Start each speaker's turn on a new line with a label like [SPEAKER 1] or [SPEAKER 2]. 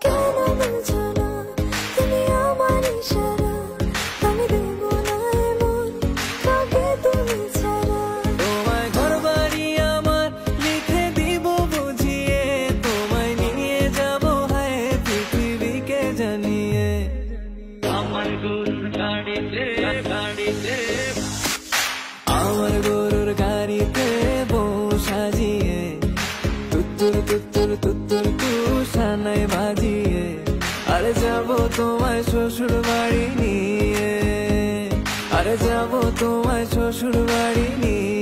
[SPEAKER 1] কেন বুঝো না তুমি আমার ইশারা, আমি দেব না এমন কাউকে তুমি ছাড়া।
[SPEAKER 2] তোমায় ঘরবাড়ি আমার লিখে দিব বুঝিয়ে, তোমায় নিয়ে যাব হায় পৃথিবীকে জানিয়ে। আমার গরুর গাড়িতে গাড়িতে, আমার গরুর গাড়িতে বউ সাজিয়ে, তুত্তুর তুত্তুর তুত্তুর তুষানায় বাজিয়ে, আরে যাব তোমায় শ্বশুর বাড়ি নিয়ে, আরে যাব তোমায় শ্বশুর বাড়ি নিয়ে।